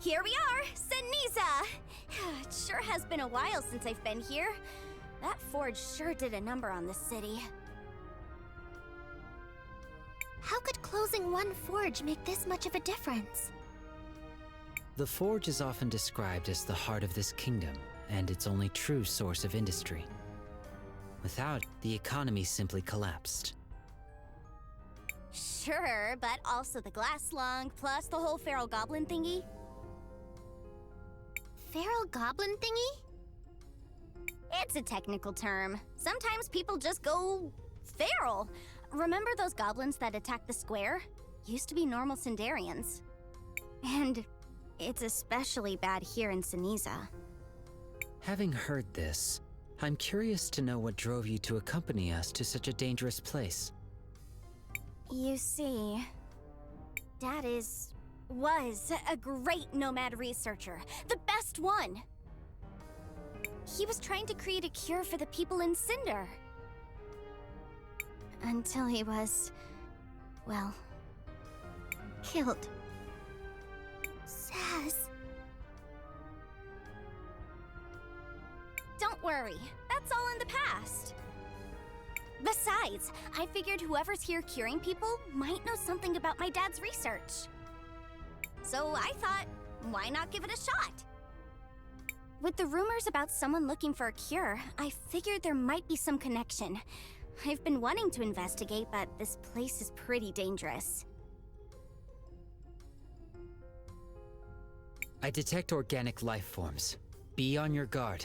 Here we are, Seniza! It sure has been a while since I've been here. That forge sure did a number on this city. How could closing one forge make this much of a difference? The forge is often described as the heart of this kingdom, and its only true source of industry. Without it, the economy simply collapsed. Sure, but also the glass lung, plus the whole feral goblin thingy. Feral goblin thingy? It's a technical term. Sometimes people just go feral. Remember those goblins that attacked the square? Used to be normal Sindarians. And it's especially bad here in Seniza. Having heard this, I'm curious to know what drove you to accompany us to such a dangerous place. You see, Dad was a great nomad researcher, the best one. He was trying to create a cure for the people in Cinder. Until he was, well, killed. Sass. Don't worry, that's all in the past. Besides, I figured whoever's here curing people might know something about my dad's research. So I thought, why not give it a shot? With the rumors about someone looking for a cure, I figured there might be some connection. I've been wanting to investigate, but this place is pretty dangerous. I detect organic life forms. Be on your guard.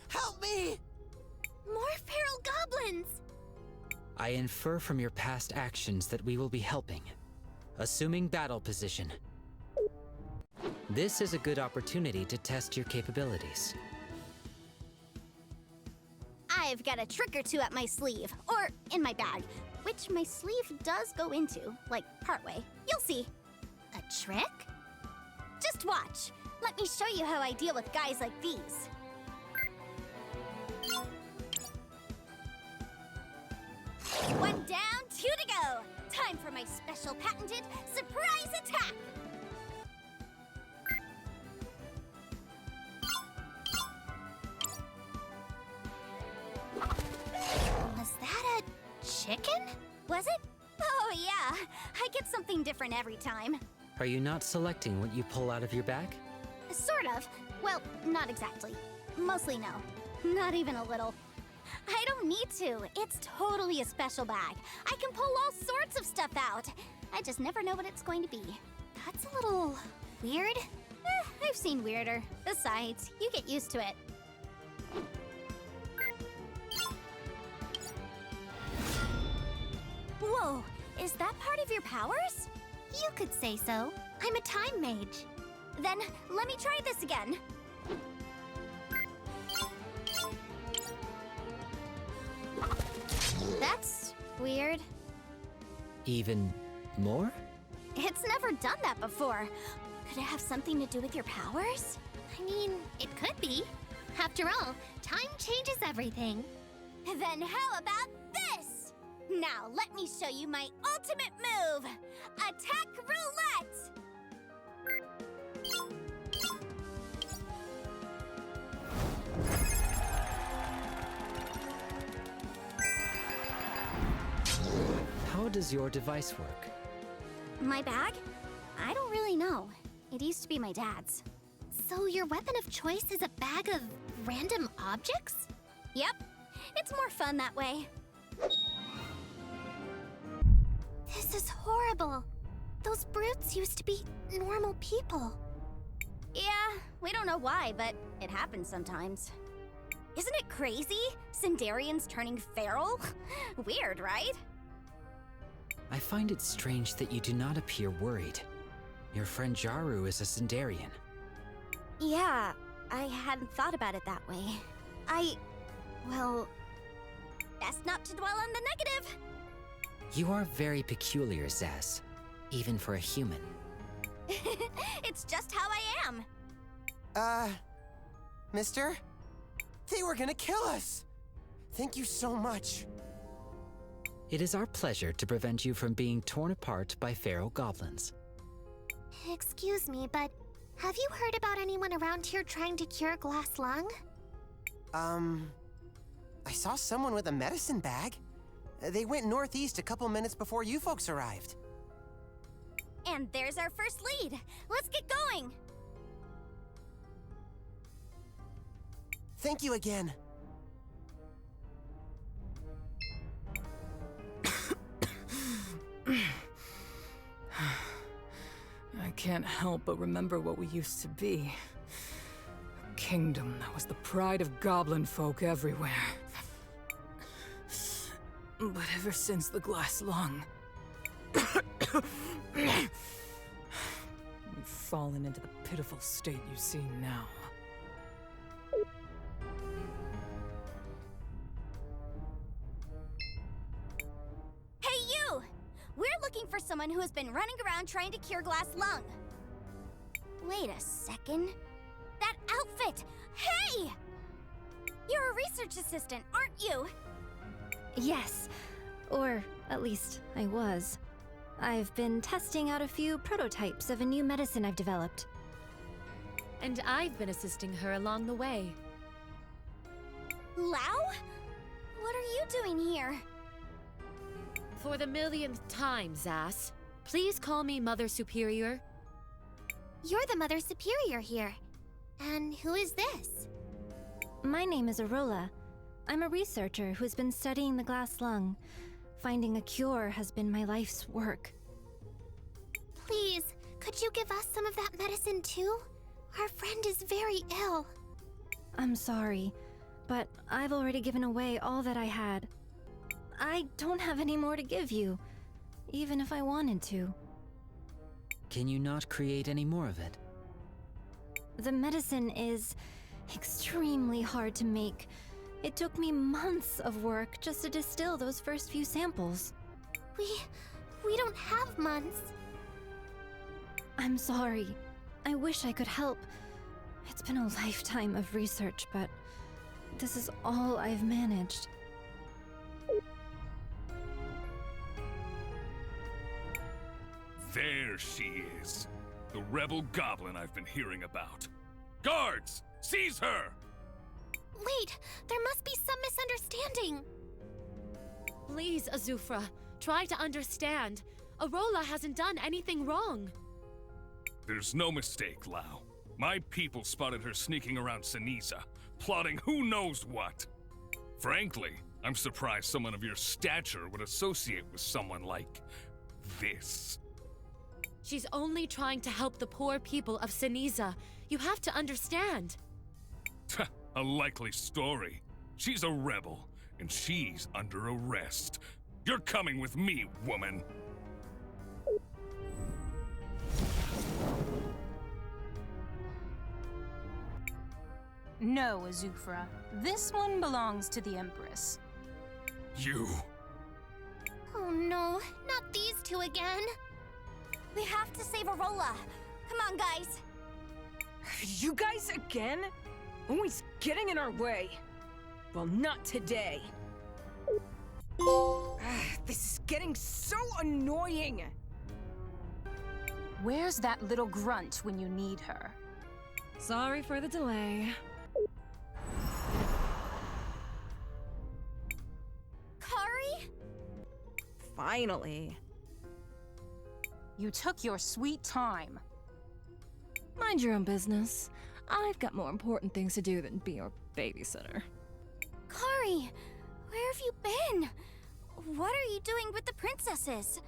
Help me! More feral goblins! I infer from your past actions that we will be helping. Assuming battle position. This is a good opportunity to test your capabilities. I've got a trick or two up my sleeve, or in my bag, which my sleeve does go into, like partway. You'll see. A trick? Just watch. Let me show you how I deal with guys like these. One down, two to go. Time for my special patented surprise attack. Was that a chicken? Was it? Oh yeah, I get something different every time. Are you not selecting what you pull out of your bag? Sort of. Well, not exactly. Mostly no. Not even a little. I don't need to. It's totally a special bag. I can pull all sorts of stuff out. I just never know what it's going to be. That's a little weird. I've seen weirder. Besides, you get used to it. Whoa, is that part of your powers? You could say so. I'm a time mage. Then let me try this again. That's weird. Even more? It's never done that before. Could it have something to do with your powers? I mean, it could be. After all, time changes everything. Then how about this? Now let me show you my ultimate move! Attack Roulette! How does your device work? My bag? I don't really know. It used to be my dad's. So your weapon of choice is a bag of random objects? Yep. It's more fun that way. This is horrible. Those brutes used to be normal people. Yeah, we don't know why, but it happens sometimes. Isn't it crazy? Sindarians turning feral? Weird, right? I find it strange that you do not appear worried. Your friend Jaru is a Sindarian. Yeah, I hadn't thought about it that way. Well, best not to dwell on the negative. You are very peculiar, Zaz, even for a human. It's just how I am. Mister? They were gonna kill us! Thank you so much. It is our pleasure to prevent you from being torn apart by feral goblins. Excuse me, but have you heard about anyone around here trying to cure glass lung? I saw someone with a medicine bag. They went northeast a couple minutes before you folks arrived. And there's our first lead. Let's get going. Thank you again. I can't help but remember what we used to be. A kingdom that was the pride of goblin folk everywhere. But ever since the glass lung, we've fallen into the pitiful state you see now. Hey, you! We're looking for someone who has been running around trying to cure glass lung. Wait a second. That outfit! Hey! You're a research assistant, aren't you? Yes, or at least I was. I've been testing out a few prototypes of a new medicine I've developed. And I've been assisting her along the way. Lao? What are you doing here? For the millionth time, Zas, please call me Mother Superior. You're the Mother Superior here. And who is this? My name is Arola. I'm a researcher who's been studying the glass lung. Finding a cure has been my life's work. Please, could you give us some of that medicine too? Our friend is very ill. I'm sorry, but I've already given away all that I had. I don't have any more to give you, even if I wanted to. Can you not create any more of it? The medicine is extremely hard to make. It took me months of work just to distill those first few samples. We don't have months. I'm sorry. I wish I could help. It's been a lifetime of research, but this is all I've managed. There she is. The rebel goblin I've been hearing about. Guards! Seize her! Wait, there must be some misunderstanding. Please, Azufra, try to understand. Arola hasn't done anything wrong. There's no mistake, Lao. My people spotted her sneaking around Ceniza, plotting who knows what. Frankly, I'm surprised someone of your stature would associate with someone like this. She's only trying to help the poor people of Ceniza. You have to understand. A likely story. She's a rebel, and she's under arrest. You're coming with me, woman. No, Azufra. This one belongs to the Empress. You... Oh no, not these two again. We have to save Arola. Come on, guys. You guys again? Always getting in our way. Well, not today. This is getting so annoying. Where's that little grunt when you need her? Sorry for the delay. Kari? Finally. You took your sweet time. Mind your own business. I've got more important things to do than be your babysitter. Kari, where have you been? What are you doing with the princesses?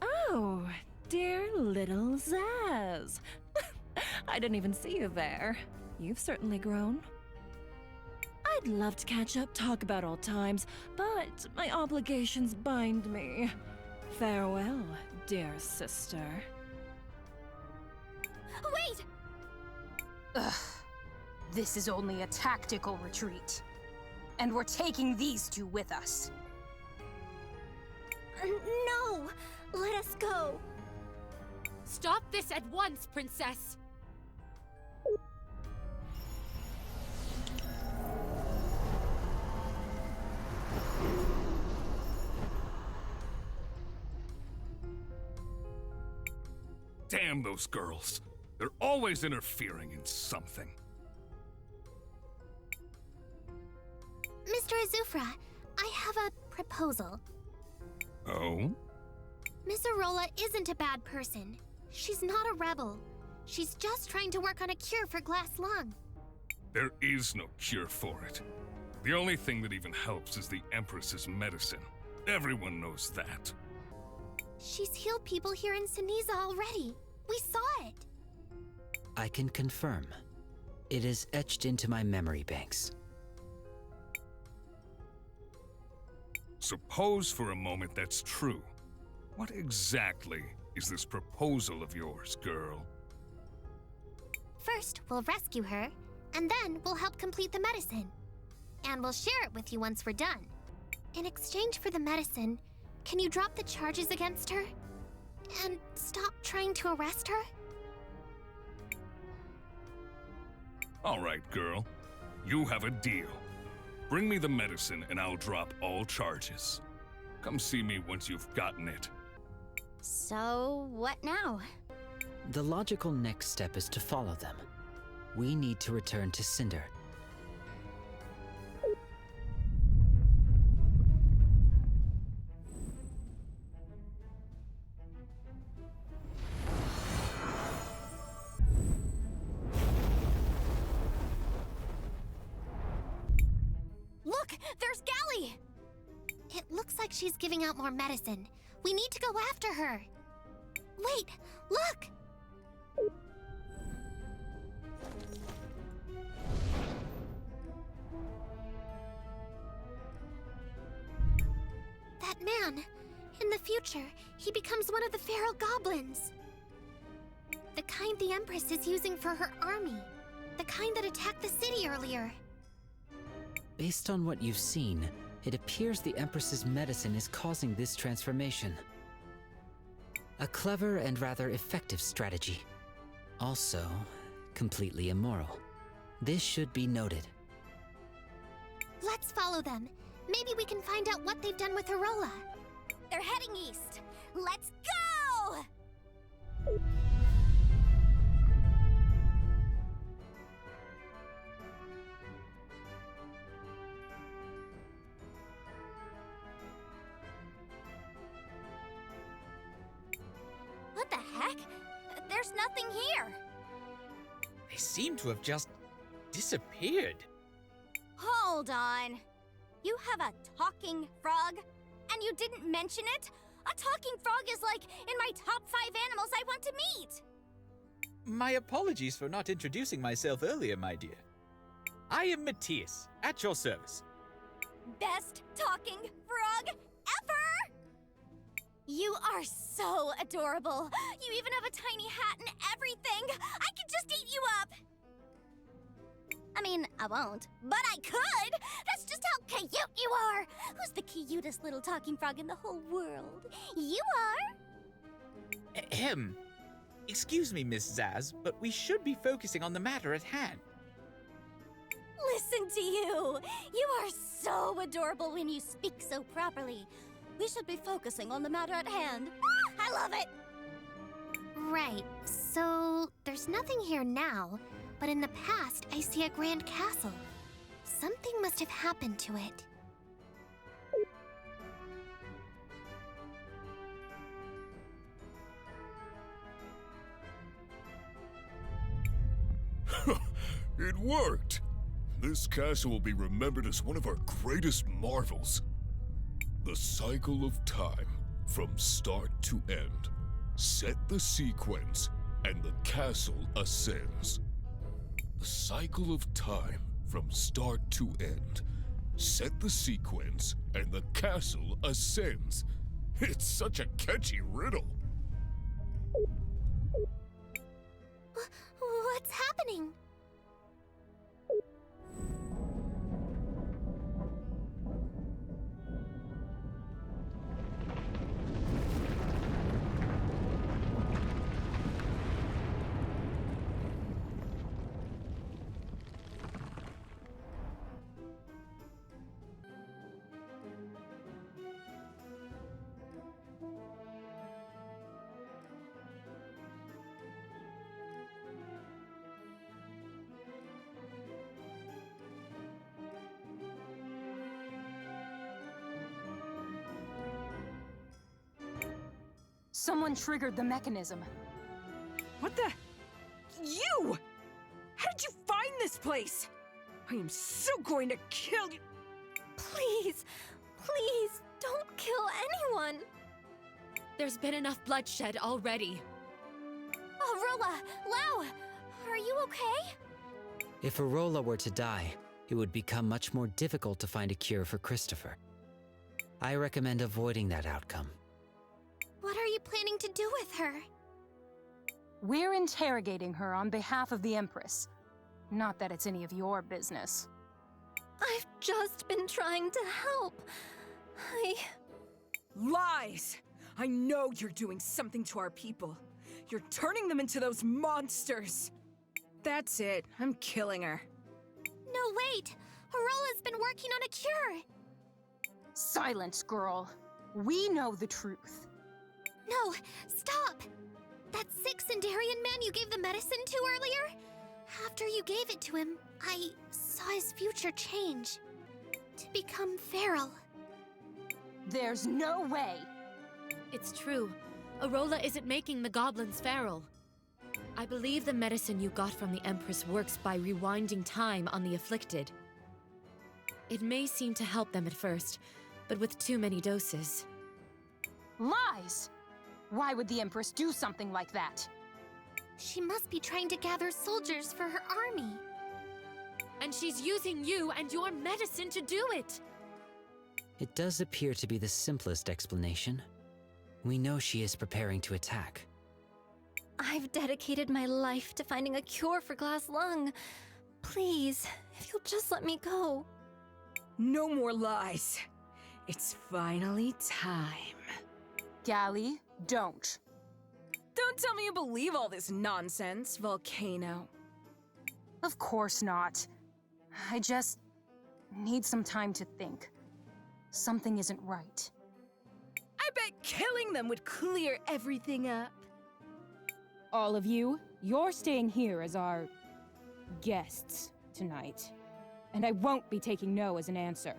Oh, dear little Zaz. I didn't even see you there. You've certainly grown. I'd love to catch up, talk about old times, but my obligations bind me. Farewell, dear sister. Wait! Ugh. This is only a tactical retreat. And we're taking these two with us. No! Let us go! Stop this at once, Damn those girls. They're always interfering in something. Mr. Azufra, I have a proposal. Oh? Miss Arola isn't a bad person. She's not a rebel. She's just trying to work on a cure for glass lung. There is no cure for it. The only thing that even helps is the Empress's medicine. Everyone knows that. She's healed people here in Ceniza already. We saw it. I can confirm. It is etched into my memory banks. Suppose for a moment that's true. What exactly is this proposal of yours, girl? First, we'll rescue her, and then we'll help complete the medicine. And we'll share it with you once we're done. In exchange for the medicine, can you drop the charges against her? And stop trying to arrest her? All right, girl. You have a deal. Bring me the medicine and I'll drop all charges. Come see me once you've gotten it. So, what now? The logical next step is to follow them. We need to return to Cinder. Look! There's Gally! It looks like she's giving out more medicine. We need to go after her. Wait, look! That man, in the future, he becomes one of the feral goblins. The kind the Empress is using for her army. The kind that attacked the city earlier. Based on what you've seen, it appears the Empress's medicine is causing this transformation. A clever and rather effective strategy. Also, completely immoral. This should be noted. Let's follow them. Maybe we can find out what they've done with Arola. They're heading east. Let's go! What the heck? There's nothing here. They seem to have just disappeared. Hold on. You have a talking frog? And you didn't mention it? A talking frog is like in my top 5 animals I want to meet. My apologies for not introducing myself earlier, my dear. I am Matthias, at your service. Best talking frog ever! You are so adorable. You even have a tiny hat and everything. I could just eat you up. I mean, I won't, but I could! That's just how cute you are! Who's the cutest little talking frog in the whole world? You are! Ahem. Excuse me, Miss Zaz, but we should be focusing on the matter at hand. Listen to you! You are so adorable when you speak so properly. We should be focusing on the matter at hand. I love it! Right, so there's nothing here now, but in the past I see a grand castle. Something must have happened to it. It worked! This castle will be remembered as one of our greatest marvels. The cycle of time, from start to end. Set the sequence, and the castle ascends. The cycle of time, from start to end. Set the sequence, and the castle ascends. It's such a catchy riddle. What's happening? Someone triggered the mechanism. What the? You! How did you find this place? I am so going to kill you. Please, please, don't kill anyone. There's been enough bloodshed already. Arola, Lau, are you okay? If Arola were to die, it would become much more difficult to find a cure for Christopher. I recommend avoiding that outcome. What are you planning to do with her? We're interrogating her on behalf of the Empress. Not that it's any of your business. I've just been trying to help. Lies! I know you're doing something to our people. You're turning them into those monsters. That's it. I'm killing her. No, wait! Arola's been working on a cure! Silence, girl. We know the truth. No, stop! That sick Sindarian man you gave the medicine to earlier? After you gave it to him, I saw his future change. To become feral. There's no way! It's true. Arola isn't making the goblins feral. I believe the medicine you got from the Empress works by rewinding time on the afflicted. It may seem to help them at first, but with too many doses. Lies! Why would the Empress do something like that? She must be trying to gather soldiers for her army. And she's using you and your medicine to do it! It does appear to be the simplest explanation. We know she is preparing to attack. I've dedicated my life to finding a cure for glass lung. Please, if you'll just let me go. No more lies. It's finally time. Gally, don't. Don't tell me you believe all this nonsense, Volcano. Of course not. I just need some time to think. Something isn't right. I bet killing them would clear everything up. All of you, you're staying here as our guests tonight. And I won't be taking no as an answer.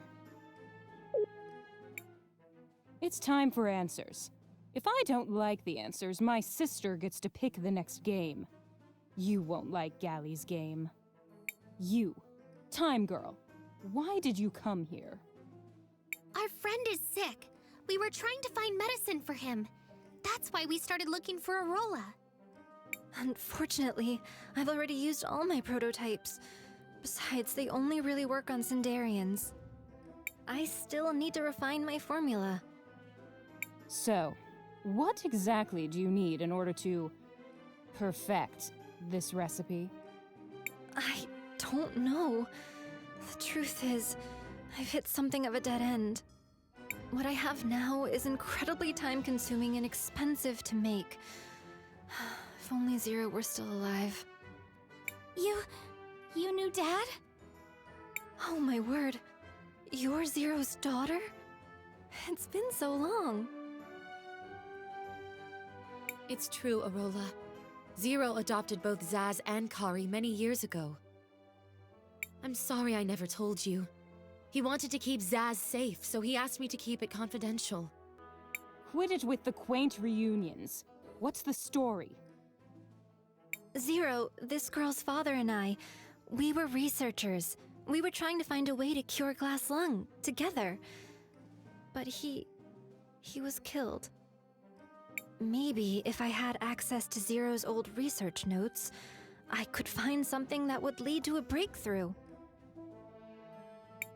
It's time for answers. If I don't like the answers, my sister gets to pick the next game. You won't like Gally's game. You, Time Girl, why did you come here? Our friend is sick. We were trying to find medicine for him. That's why we started looking for Arola. Unfortunately, I've already used all my prototypes. Besides, they only really work on Sindarians. I still need to refine my formula. So, what exactly do you need in order to perfect this recipe? I don't know. The truth is, I've hit something of a dead end. What I have now is incredibly time-consuming and expensive to make. If only Zero were still alive. You knew Dad? Oh my word. You're Zero's daughter? It's been so long. It's true, Arola. Zero adopted both Zaz and Kari many years ago. I'm sorry I never told you. He wanted to keep Zaz safe, so he asked me to keep it confidential. Quit it with the quaint reunions. What's the story? Zero, this girl's father and I, we were researchers. We were trying to find a way to cure glass lung, together. But he was killed. Maybe if I had access to Zero's old research notes, I could find something that would lead to a breakthrough.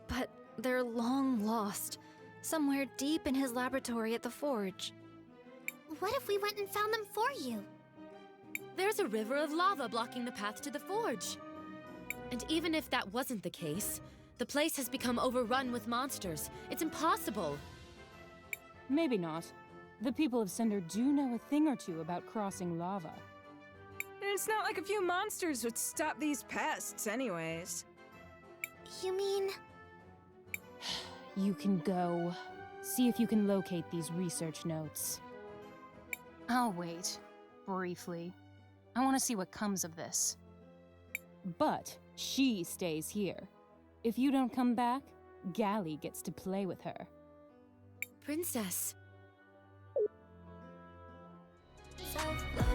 But they're long lost, somewhere deep in his laboratory at the Forge. What if we went and found them for you? There's a river of lava blocking the path to the Forge. And even if that wasn't the case, the place has become overrun with monsters. It's impossible. Maybe not. The people of Cinder do know a thing or two about crossing lava. And it's not like a few monsters would stop these pests anyways. You mean... You can go. See if you can locate these research notes. I'll wait. Briefly. I want to see what comes of this. But she stays here. If you don't come back, Gally gets to play with her. Princess. self-love.